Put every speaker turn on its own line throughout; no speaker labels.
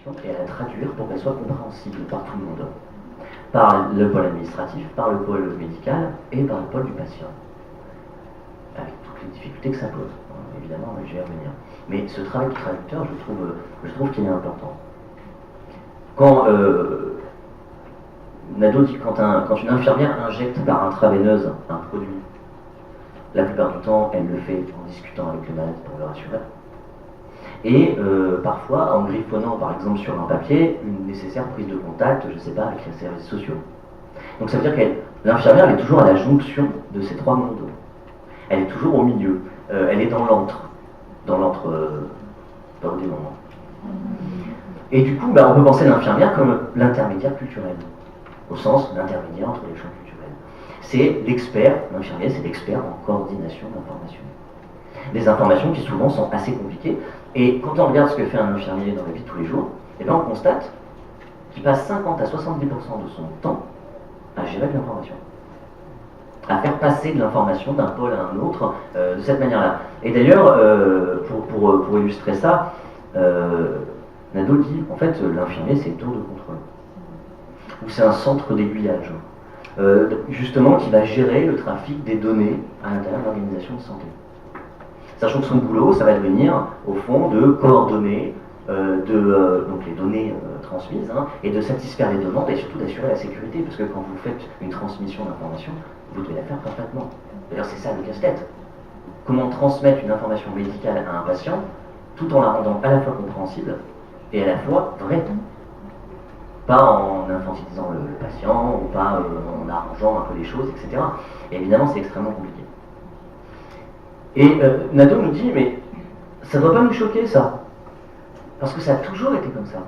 information et à la traduire pour qu'elle soit compréhensible par tout le monde. Par le pôle administratif, par le pôle médical et par le pôle du patient. Avec toutes les difficultés que ça pose, évidemment, je vais y revenir. Mais ce travail de traducteur, je trouve qu'il est important. Quand Nadeau dit quand une infirmière injecte par intraveineuse un produit, la plupart du temps, elle le fait en discutant avec le malade pour le rassurer. Et parfois, en griffonnant par exemple sur un papier, une nécessaire prise de contact, je ne sais pas, avec les services sociaux. Donc ça veut dire que l'infirmière est toujours à la jonction de ces trois mondes. Elle est toujours au milieu. Elle est dans l'antre pas au dénouement. Et du coup, on peut penser l'infirmière comme l'intermédiaire culturel, au sens l'intermédiaire entre les champs culturels. C'est l'expert, l'infirmier, c'est l'expert en coordination d'informations. Des informations qui souvent sont assez compliquées. Et quand on regarde ce que fait un infirmier dans la vie de tous les jours, on constate qu'il passe 50 à 70% de son temps à gérer de l'information, à faire passer de l'information d'un pôle à un autre de cette manière-là. Et d'ailleurs, pour illustrer ça, Nadeau dit, en fait, l'infirmier, c'est une tour de contrôle, ou c'est un centre d'aiguillage, justement, qui va gérer le trafic des données à l'intérieur de l'organisation de santé. Sachant que son boulot, ça va devenir, au fond, de coordonner donc les données transmises, et de satisfaire les demandes, et surtout d'assurer la sécurité, parce que quand vous faites une transmission d'informations, vous devez la faire parfaitement. D'ailleurs, c'est ça le casse-tête. Comment transmettre une information médicale à un patient, tout en la rendant à la fois compréhensible, et à la fois vraie. Pas en infantilisant le patient, ou pas en arrangeant un peu les choses, etc. Et évidemment, c'est extrêmement compliqué. Et Nadeau nous dit, mais ça ne doit pas nous choquer, ça. Parce que ça a toujours été comme ça.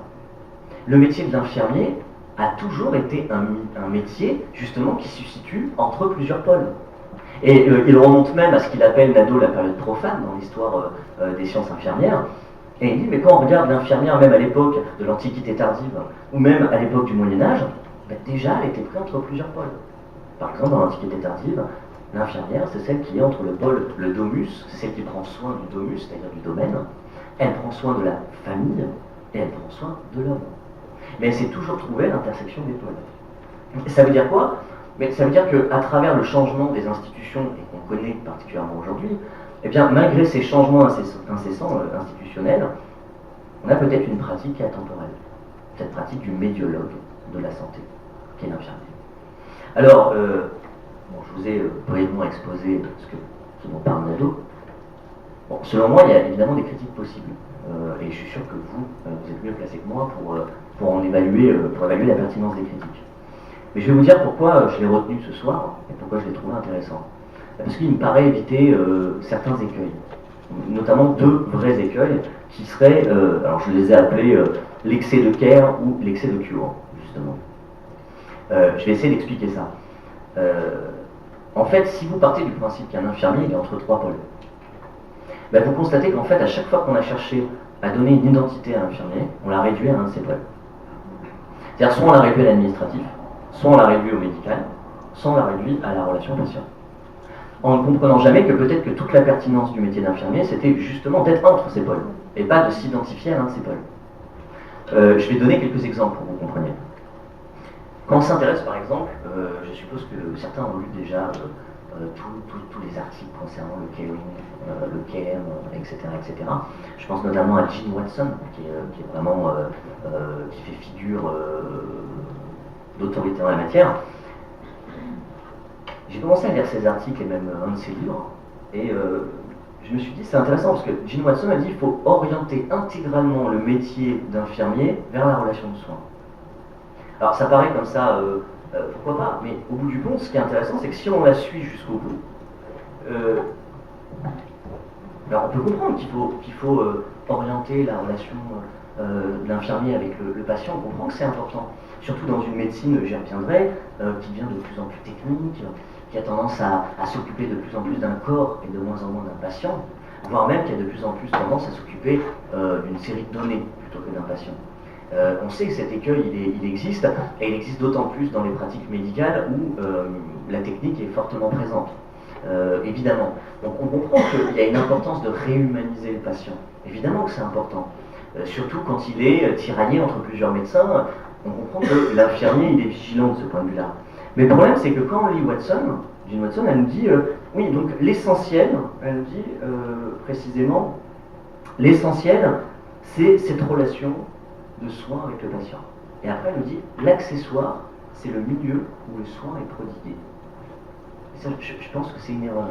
Le métier de l'infirmier a toujours été un métier, justement, qui se situe entre plusieurs pôles. Et il remonte même à ce qu'il appelle Nadeau la période profane dans l'histoire des sciences infirmières. Et il dit, mais quand on regarde l'infirmière, même à l'époque de l'Antiquité tardive, ou même à l'époque du Moyen-Âge, déjà elle était prise entre plusieurs pôles. Par exemple, dans l'Antiquité tardive, l'infirmière, c'est celle qui est entre le pôle, le domus, c'est celle qui prend soin du domus, c'est-à-dire du domaine. Elle prend soin de la famille, et elle prend soin de l'homme. Mais elle s'est toujours trouvée à l'intersection des pôles. Et ça veut dire quoi? Mais ça veut dire qu'à travers le changement des institutions, et qu'on connaît particulièrement aujourd'hui, malgré ces changements incessants institutionnels, on a peut-être une pratique qui est atemporelle. Cette pratique du médiologue de la santé, qui est l'infirmier. Alors, je vous ai brièvement exposé ce dont parle Nadeau. Bon, selon moi, il y a évidemment des critiques possibles. Et je suis sûr que vous êtes mieux placé que moi pour évaluer la pertinence des critiques. Mais je vais vous dire pourquoi je l'ai retenu ce soir et pourquoi je l'ai trouvé intéressant. Parce qu'il me paraît éviter certains écueils, notamment deux vrais écueils qui seraient, alors je les ai appelés l'excès de care ou l'excès de cure, justement. Je vais essayer d'expliquer ça. En fait, si vous partez du principe qu'un infirmier il est entre trois pôles, vous constatez qu'en fait, à chaque fois qu'on a cherché à donner une identité à l'infirmier, on l'a réduit à un de ses pôles. C'est-à-dire, soit on l'a réduit à l'administratif, soit on l'a réduit au médical, soit on l'a réduit à la relation patient. En ne comprenant jamais que peut-être que toute la pertinence du métier d'infirmier, c'était justement d'être entre ces pôles, et pas de s'identifier à l'un de ces pôles. Je vais donner quelques exemples pour que vous compreniez. Quand on s'intéresse, par exemple, je suppose que certains ont lu déjà tous les articles concernant le caring, le care, etc., etc. Je pense notamment à Jean Watson, qui est vraiment, qui fait figure d'autorité en la matière. J'ai commencé à lire ses articles et même un de ses livres, et je me suis dit c'est intéressant parce que Jean Watson a dit qu'il faut orienter intégralement le métier d'infirmier vers la relation de soins. Alors ça paraît comme ça, pourquoi pas, mais au bout du compte, ce qui est intéressant, c'est que si on la suit jusqu'au bout, alors on peut comprendre qu'il faut orienter la relation de l'infirmier avec le patient, on comprend que c'est important, surtout dans une médecine, j'y reviendrai, qui devient de plus en plus technique, qui a tendance à s'occuper de plus en plus d'un corps et de moins en moins d'un patient, voire même qui a de plus en plus tendance à s'occuper d'une série de données plutôt que d'un patient. On sait que cet écueil, il existe, et il existe d'autant plus dans les pratiques médicales où la technique est fortement présente, évidemment. Donc on comprend qu'il y a une importance de réhumaniser le patient. Évidemment que c'est important. surtout quand il est tiraillé entre plusieurs médecins. On comprend que l'infirmier, il est vigilant de ce point de vue-là. Mais le problème, c'est que quand on lit Jean Watson, elle nous dit, oui, donc l'essentiel, elle nous dit précisément, l'essentiel, c'est cette relation de soin avec le patient. Et après, elle nous dit, l'accessoire, c'est le milieu où le soin est prodigué. Et ça, je pense que c'est une erreur.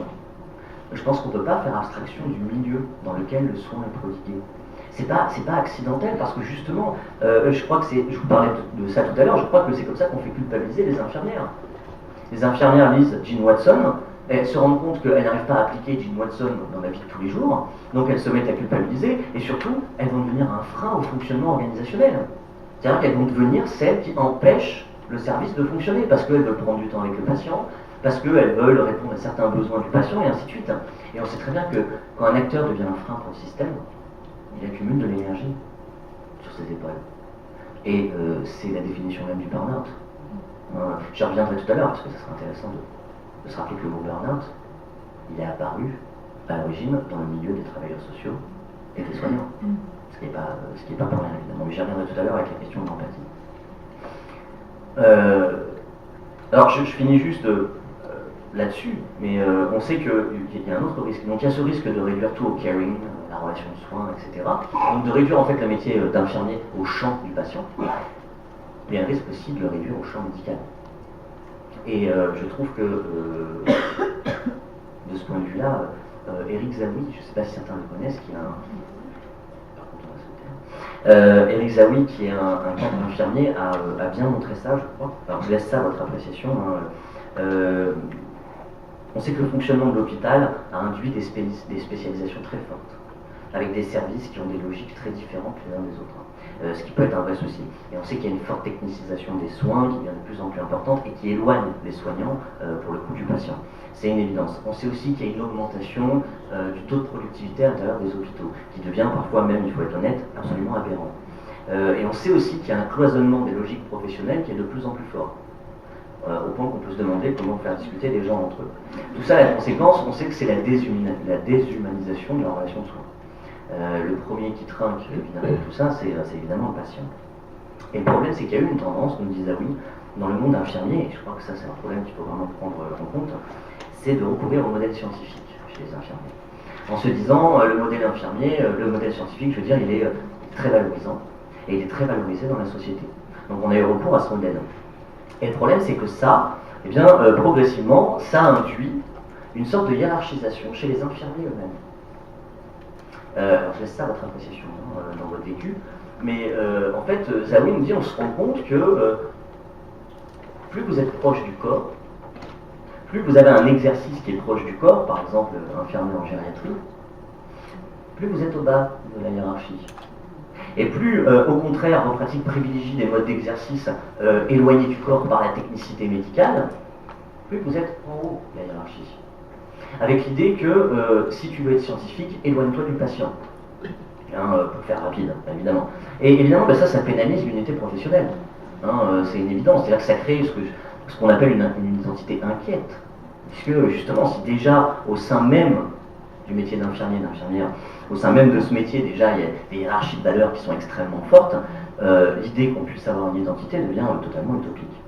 Je pense qu'on ne peut pas faire abstraction du milieu dans lequel le soin est prodigué. C'est pas accidentel, parce que justement, je crois que je vous parlais de ça tout à l'heure, je crois que c'est comme ça qu'on fait culpabiliser les infirmières. Les infirmières lisent Jean Watson, elles se rendent compte qu'elles n'arrivent pas à appliquer Jean Watson dans la vie de tous les jours, donc elles se mettent à culpabiliser, et surtout, elles vont devenir un frein au fonctionnement organisationnel. C'est-à-dire qu'elles vont devenir celles qui empêchent le service de fonctionner, parce qu'elles veulent prendre du temps avec le patient, parce qu'elles veulent répondre à certains besoins du patient, et ainsi de suite. Et on sait très bien que quand un acteur devient un frein pour le système, il accumule de l'énergie sur ses épaules. Et c'est la définition même du burn-out. J'y reviendrai tout à l'heure, parce que ça sera intéressant de se rappeler que le mot burn-out, il est apparu à l'origine dans le milieu des travailleurs sociaux et des soignants. Ce qui n'est pas pour rien, évidemment. Mais j'y reviendrai tout à l'heure avec la question de l'empathie. Alors, je finis juste là-dessus, mais on sait qu'il y a un autre risque. Donc, il y a ce risque de réduire tout au caring, la relation de soins, etc. Donc, de réduire en fait le métier d'infirmier au champ du patient. Il y a un risque aussi de le réduire au champ médical. Et je trouve que, de ce point de vue-là, Éric Zaoui, je ne sais pas si certains le connaissent, qui est Éric Zaoui, qui est un cadre infirmier, a bien montré ça, je crois. Alors je laisse ça à votre appréciation. On sait que le fonctionnement de l'hôpital a induit des spécialisations très fortes, avec des services qui ont des logiques très différentes les uns des autres. Ce qui peut être un vrai souci. Et on sait qu'il y a une forte technicisation des soins qui devient de plus en plus importante et qui éloigne les soignants pour le coût du patient. C'est une évidence. On sait aussi qu'il y a une augmentation du taux de productivité à l'intérieur des hôpitaux, qui devient parfois même, il faut être honnête, absolument aberrant. Et on sait aussi qu'il y a un cloisonnement des logiques professionnelles qui est de plus en plus fort, au point qu'on peut se demander comment faire discuter les gens entre eux. Tout ça, la conséquence, on sait que c'est la déshumanisation de la relation de soins. Le premier qui trinque évidemment tout ça, c'est évidemment le patient. Et le problème, c'est qu'il y a eu une tendance, nous disait oui, dans le monde infirmier, et je crois que ça c'est un problème qu'il faut vraiment prendre en compte, c'est de recourir au modèle scientifique chez les infirmiers. En se disant, le modèle infirmier, le modèle scientifique, je veux dire, il est très valorisant, et il est très valorisé dans la société. Donc on a eu recours à ce modèle. Et le problème, c'est que ça, eh bien, progressivement, ça induit une sorte de hiérarchisation chez les infirmiers eux-mêmes. Alors je laisse ça à votre appréciation dans votre vécu, mais en fait, Zaoui nous dit, on se rend compte que plus vous êtes proche du corps, plus vous avez un exercice qui est proche du corps, par exemple infirmier en gériatrie, plus vous êtes au bas de la hiérarchie. Et plus, au contraire, vos pratiques privilégient des modes d'exercice éloignés du corps par la technicité médicale, plus vous êtes en haut de la hiérarchie. Avec l'idée que si tu veux être scientifique, éloigne-toi du patient. Pour faire rapide, évidemment. Et évidemment, ça pénalise l'unité professionnelle. C'est une évidence, c'est-à-dire que ça crée ce qu'on appelle une identité inquiète. Puisque justement, si déjà au sein même du métier d'infirmier, d'infirmière, au sein même de ce métier, déjà il y a des hiérarchies de valeurs qui sont extrêmement fortes, l'idée qu'on puisse avoir une identité devient totalement utopique.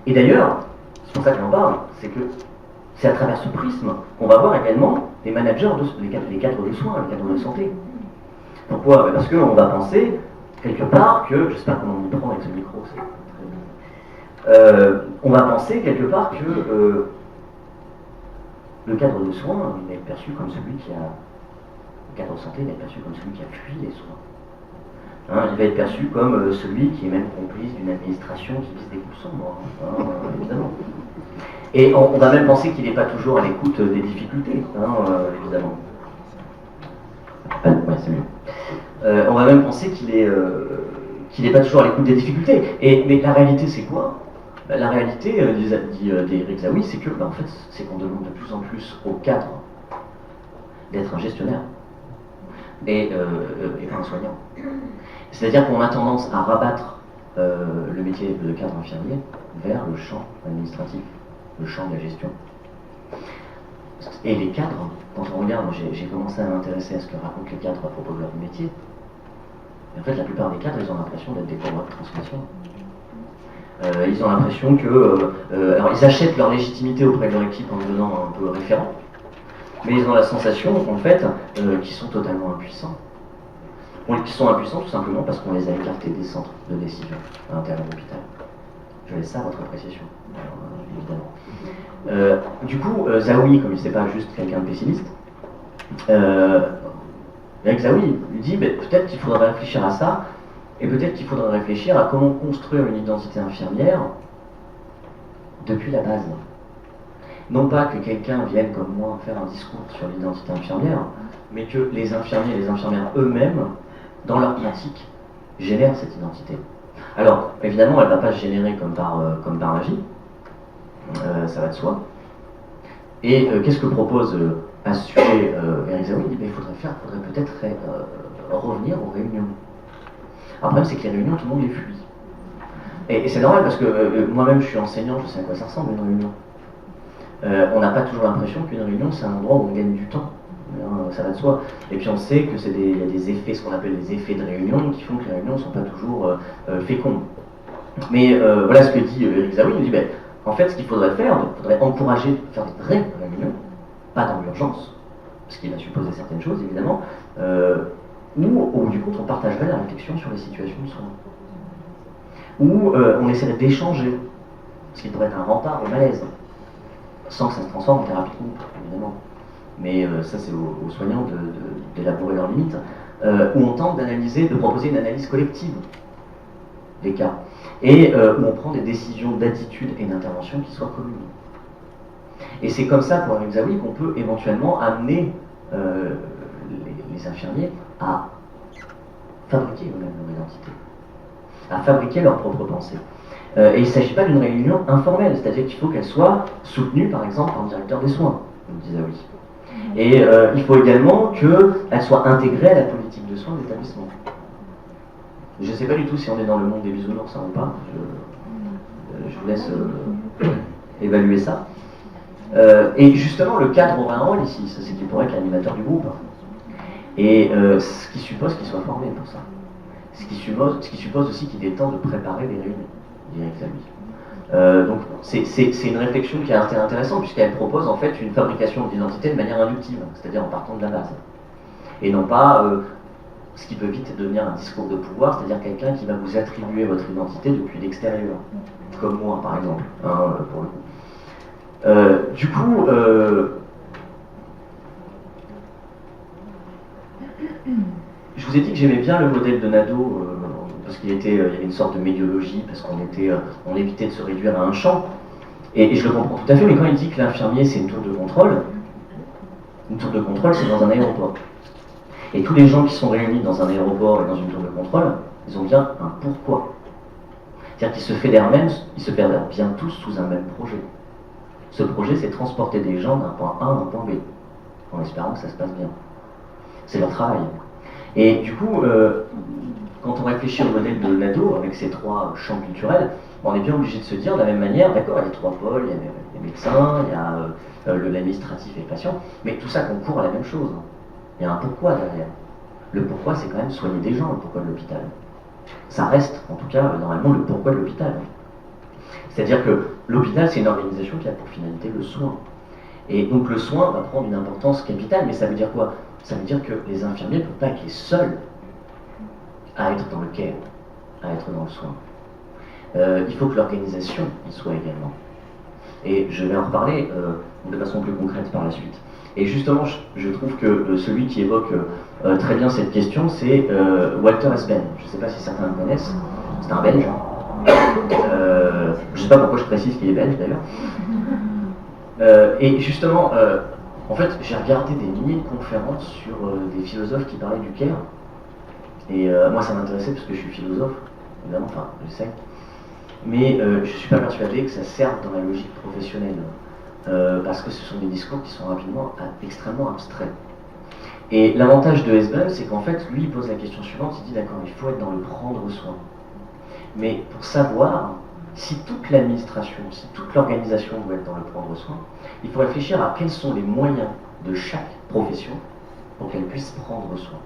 Et d'ailleurs, c'est pour ça que j'en parle, c'est que c'est à travers ce prisme qu'on va voir également les managers, les cadres de soins, les cadres de santé. Pourquoi ? Parce qu'on va penser quelque part que, je ne sais pas comment on y prend avec ce micro, c'est très bien. On va penser quelque part que le cadre de soins, il va être perçu comme celui qui a... Le cadre de santé, il va être perçu comme celui qui a fui les soins. Il va être perçu comme celui qui est même complice d'une administration qui vise des coups sombres, évidemment. Et on va même penser qu'il n'est pas toujours à l'écoute des difficultés, évidemment. Ouais, c'est mieux. On va même penser qu'il n'est pas toujours à l'écoute des difficultés. Mais la réalité, c'est quoi ? La réalité, dit Éric Zaoui, c'est que, en fait, c'est qu'on demande de plus en plus au cadre d'être un gestionnaire et pas un soignant. C'est-à-dire qu'on a tendance à rabattre le métier de cadre infirmier vers le champ administratif, le champ de la gestion. Et les cadres, quand on regarde, j'ai commencé à m'intéresser à ce que racontent les cadres à propos de leur métier, Et en fait, la plupart des cadres, ils ont l'impression d'être des courroies de transmission. Ils ont l'impression que... alors, ils achètent leur légitimité auprès de leur équipe en devenant un peu référent, mais ils ont la sensation, en fait, qu'ils sont totalement impuissants. Ils sont impuissants tout simplement parce qu'on les a écartés des centres de décision à l'intérieur de l'hôpital. Je laisse ça à votre appréciation, évidemment. Du coup, Zahoui, comme il n'est pas juste quelqu'un de pessimiste, avec Zahoui, il dit peut-être qu'il faudrait réfléchir à ça, et peut-être qu'il faudrait réfléchir à comment construire une identité infirmière depuis la base. Non pas que quelqu'un vienne comme moi faire un discours sur l'identité infirmière, mais que les infirmiers et les infirmières eux-mêmes, dans leur pratique, génèrent cette identité. Alors, évidemment, elle ne va pas se générer comme par magie, ça va de soi. Et qu'est-ce que propose à ce sujet Eric Zahoui? Il dit il faudrait peut-être revenir aux réunions. Alors, le problème, c'est que les réunions, tout le monde les fuit. Et c'est normal parce que moi-même, je suis enseignant, je sais à quoi ça ressemble une réunion. On n'a pas toujours l'impression qu'une réunion, c'est un endroit où on gagne du temps. Ça va de soi. Et puis on sait que il y a des effets, ce qu'on appelle les effets de réunion, qui font que les réunions ne sont pas toujours fécondes. Mais voilà ce que dit Eric Zahoui. Il dit en fait, ce qu'il faudrait faire, il faudrait encourager de faire des vraies réunions, pas dans l'urgence, ce qui va supposer certaines choses évidemment, où au bout du compte on partagerait la réflexion sur les situations de soins. Où on essaierait d'échanger, ce qui pourrait être un rempart au malaise, sans que ça se transforme en thérapie de groupe, évidemment. Mais ça c'est aux soignants d'élaborer leurs limites, où on tente d'analyser, de proposer une analyse collective des cas, et où on prend des décisions d'attitude et d'intervention qui soient communes. Et c'est comme ça, pour Eric Zahoui, qu'on peut éventuellement amener les infirmiers à fabriquer eux-mêmes leur identité, à fabriquer leur propre pensée. Et il ne s'agit pas d'une réunion informelle, c'est-à-dire qu'il faut qu'elle soit soutenue, par exemple, par le directeur des soins, comme dit Zahoui. Et il faut également qu'elle soit intégrée à la politique de soins de l'établissement. Je ne sais pas du tout si on est dans le monde des bisounours ou pas, je vous laisse évaluer ça. Et justement, le cadre aura un rôle ici, c'est qu'il pourrait être l'animateur du groupe. Et ce qui suppose qu'il soit formé pour ça. Ce qui suppose aussi qu'il ait temps de préparer les réunions, dit Eric Zahoui. Donc c'est une réflexion qui est intéressante puisqu'elle propose en fait une fabrication d'identité de manière inductive, c'est-à-dire en partant de la base. Et non pas ce qui peut vite devenir un discours de pouvoir, c'est-à-dire quelqu'un qui va vous attribuer votre identité depuis l'extérieur, comme moi par exemple, pour le coup. Du coup, je vous ai dit que j'aimais bien le modèle de Nadeau, parce qu'il y avait une sorte de médiologie, parce on évitait de se réduire à un champ, et je le comprends tout à fait, mais quand il dit que l'infirmier c'est une tour de contrôle c'est dans un aéroport. Et tous les gens qui sont réunis dans un aéroport et dans une tour de contrôle, ils ont bien un pourquoi. C'est-à-dire qu'ils se fédèrent bien tous sous un même projet. Ce projet, c'est transporter des gens d'un point A à un point B, en espérant que ça se passe bien. C'est leur travail. Et du coup, quand on réfléchit au modèle de Nadeau, avec ces trois champs culturels, on est bien obligé de se dire de la même manière, d'accord, il y a trois pôles, il y a les médecins, il y a l'administratif et le patient, mais tout ça concourt à la même chose. Il y a un pourquoi derrière. Le pourquoi, c'est quand même soigner des gens, le pourquoi de l'hôpital. Ça reste, en tout cas, normalement, le pourquoi de l'hôpital. C'est-à-dire que l'hôpital, c'est une organisation qui a pour finalité le soin. Et donc le soin va prendre une importance capitale, mais ça veut dire quoi? Ça veut dire que les infirmiers ne peuvent pas être les seuls à être dans le care, à être dans le soin. Il faut que l'organisation y soit également. Et je vais en reparler de façon plus concrète par la suite. Et justement, je trouve que celui qui évoque très bien cette question, c'est Walter Esben. Je ne sais pas si certains le connaissent. C'est un Belge. Je ne sais pas pourquoi je précise qu'il est belge d'ailleurs. Et justement, en fait, j'ai regardé des milliers de conférences sur des philosophes qui parlaient du care. Et moi, ça m'intéressait parce que je suis philosophe, évidemment, enfin, je sais. Mais je ne suis pas persuadé que ça serve dans la logique professionnelle. Parce que ce sont des discours qui sont rapidement extrêmement abstraits. Et l'avantage de Esben, c'est qu'en fait, lui, il pose la question suivante, il dit d'accord, il faut être dans le prendre soin. Mais pour savoir si toute l'administration, si toute l'organisation doit être dans le prendre soin, il faut réfléchir à quels sont les moyens de chaque profession pour qu'elle puisse prendre soin.